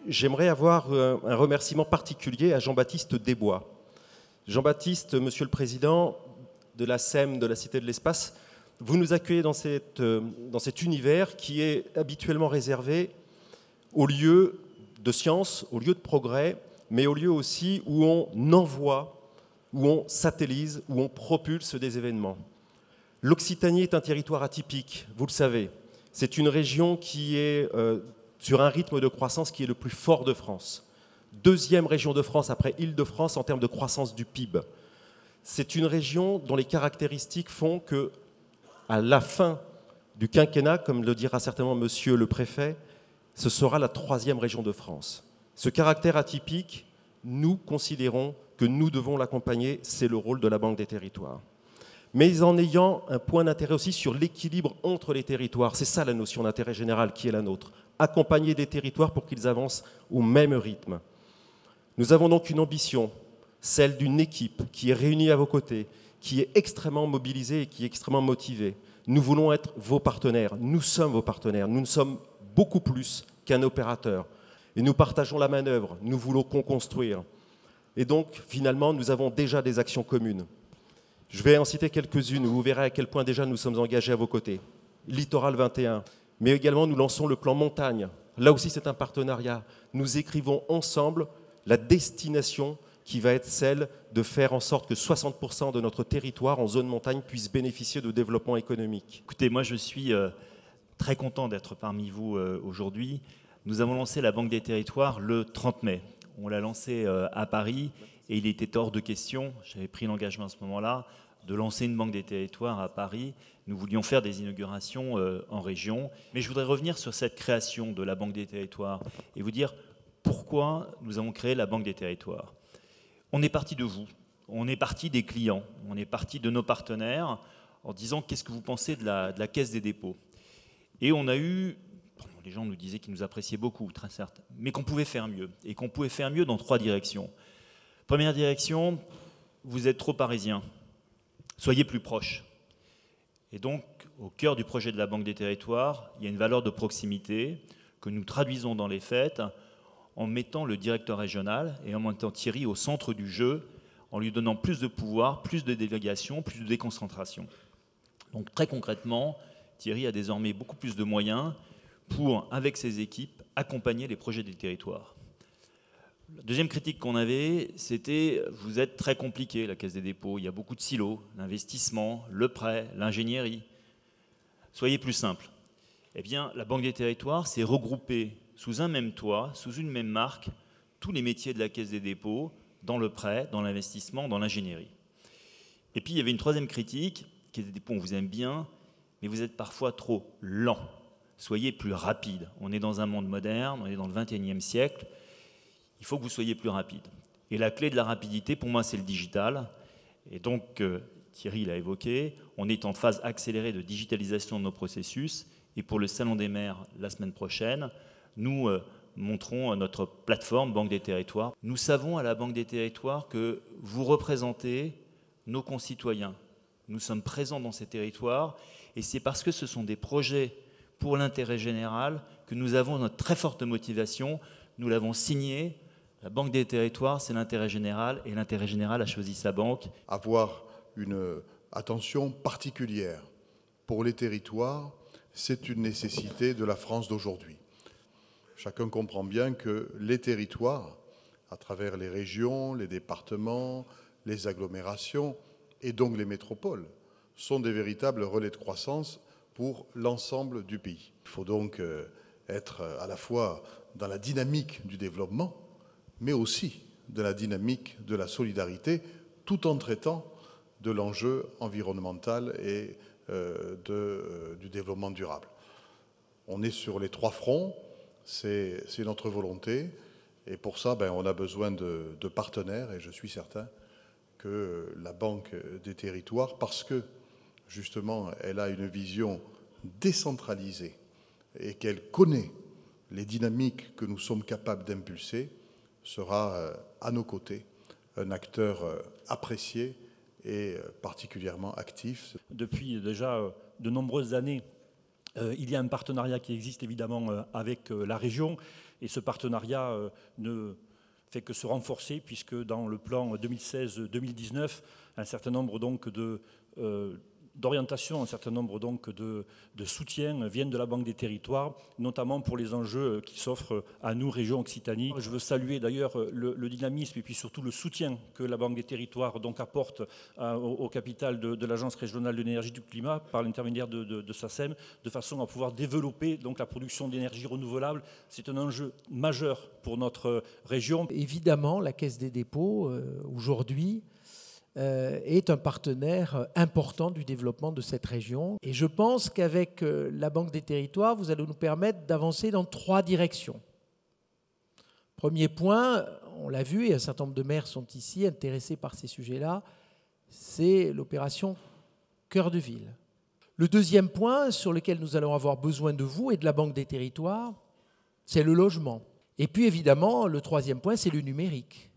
j'aimerais avoir un remerciement particulier à Jean-Baptiste Desbois. Jean-Baptiste, Monsieur le Président de la SEM de la Cité de l'Espace, vous nous accueillez dans cet univers qui est habituellement réservé aux lieux de science, aux lieux de progrès, mais aux lieux aussi où on envoie, où on satellise, où on propulse des événements. L'Occitanie est un territoire atypique, vous le savez. C'est une région qui est sur un rythme de croissance qui est le plus fort de France. Deuxième région de France après Île-de-France en termes de croissance du PIB. C'est une région dont les caractéristiques font que, à la fin du quinquennat, comme le dira certainement Monsieur le Préfet, ce sera la troisième région de France. Ce caractère atypique, nous considérons que nous devons l'accompagner, c'est le rôle de la Banque des Territoires. Mais en ayant un point d'intérêt aussi sur l'équilibre entre les territoires. C'est ça la notion d'intérêt général qui est la nôtre. Accompagner des territoires pour qu'ils avancent au même rythme. Nous avons donc une ambition, celle d'une équipe qui est réunie à vos côtés, qui est extrêmement mobilisée et qui est extrêmement motivée. Nous voulons être vos partenaires, nous sommes vos partenaires, nous ne sommes beaucoup plus qu'un opérateur. Et nous partageons la manœuvre, nous voulons co-construire. Et donc, finalement, nous avons déjà des actions communes. Je vais en citer quelques-unes, vous verrez à quel point déjà nous sommes engagés à vos côtés. Littoral 21, mais également nous lançons le plan montagne. Là aussi, c'est un partenariat. Nous écrivons ensemble la destination qui va être celle de faire en sorte que 60% de notre territoire en zone montagne puisse bénéficier de développement économique. Écoutez, moi je suis très content d'être parmi vous aujourd'hui. Nous avons lancé la Banque des Territoires le 30 mai. On l'a lancée à Paris et il était hors de question, j'avais pris l'engagement à ce moment-là, de lancer une Banque des Territoires à Paris. Nous voulions faire des inaugurations en région. Mais je voudrais revenir sur cette création de la Banque des Territoires et vous dire pourquoi nous avons créé la Banque des Territoires. On est parti de vous, on est parti des clients, on est parti de nos partenaires en disant qu'est-ce que vous pensez de la Caisse des dépôts. Et on a eu, les gens nous disaient qu'ils nous appréciaient beaucoup, très certes, mais qu'on pouvait faire mieux. Et qu'on pouvait faire mieux dans 3 directions. Première direction, vous êtes trop parisiens, soyez plus proches. Et donc, au cœur du projet de la Banque des Territoires, il y a une valeur de proximité que nous traduisons dans les faits en mettant le directeur régional et en mettant Thierry au centre du jeu, en lui donnant plus de pouvoir, plus de délégation, plus de déconcentration. Donc très concrètement, Thierry a désormais beaucoup plus de moyens pour, avec ses équipes, accompagner les projets des territoires. La deuxième critique qu'on avait, c'était « vous êtes très compliqué, la Caisse des dépôts, il y a beaucoup de silos, l'investissement, le prêt, l'ingénierie. Soyez plus simple. » Eh bien, la Banque des Territoires s'est regroupée sous un même toit, sous une même marque, tous les métiers de la Caisse des dépôts, dans le prêt, dans l'investissement, dans l'ingénierie. Et puis, il y avait une troisième critique, Caisse des dépôts, on vous aime bien, mais vous êtes parfois trop lent. Soyez plus rapide. On est dans un monde moderne, on est dans le 21e siècle, il faut que vous soyez plus rapide. Et la clé de la rapidité, pour moi, c'est le digital. Et donc, Thierry l'a évoqué, on est en phase accélérée de digitalisation de nos processus, et pour le Salon des maires, la semaine prochaine, nous montrons notre plateforme Banque des Territoires. Nous savons à la Banque des Territoires que vous représentez nos concitoyens. Nous sommes présents dans ces territoires et c'est parce que ce sont des projets pour l'intérêt général que nous avons notre très forte motivation. Nous l'avons signé. La Banque des Territoires, c'est l'intérêt général et l'intérêt général a choisi sa banque. Avoir une attention particulière pour les territoires, c'est une nécessité de la France d'aujourd'hui. Chacun comprend bien que les territoires, à travers les régions, les départements, les agglomérations et donc les métropoles, sont des véritables relais de croissance pour l'ensemble du pays. Il faut donc être à la fois dans la dynamique du développement, mais aussi de la dynamique de la solidarité, tout en traitant de l'enjeu environnemental et du développement durable. On est sur les 3 fronts. C'est notre volonté et pour ça, on a besoin de partenaires et je suis certain que la Banque des Territoires, parce que justement elle a une vision décentralisée et qu'elle connaît les dynamiques que nous sommes capables d'impulser, sera à nos côtés un acteur apprécié et particulièrement actif. Depuis déjà de nombreuses années, Il y a un partenariat qui existe évidemment avec la région, et ce partenariat ne fait que se renforcer, puisque dans le plan 2016-2019, un certain nombre donc d'orientation, un certain nombre donc de soutiens viennent de la Banque des Territoires, notamment pour les enjeux qui s'offrent à nous, région Occitanie. Je veux saluer d'ailleurs le dynamisme et puis surtout le soutien que la Banque des Territoires donc apporte au capital de l'Agence régionale de l'énergie et du climat par l'intermédiaire de SACEM, de façon à pouvoir développer donc la production d'énergie renouvelable. C'est un enjeu majeur pour notre région. Évidemment, la Caisse des dépôts, aujourd'hui, est un partenaire important du développement de cette région. Et je pense qu'avec la Banque des Territoires, vous allez nous permettre d'avancer dans 3 directions. Premier point, on l'a vu, et un certain nombre de maires sont ici intéressés par ces sujets-là, c'est l'opération Cœur de Ville. Le deuxième point sur lequel nous allons avoir besoin de vous et de la Banque des Territoires, c'est le logement. Et puis évidemment, le troisième point, c'est le numérique.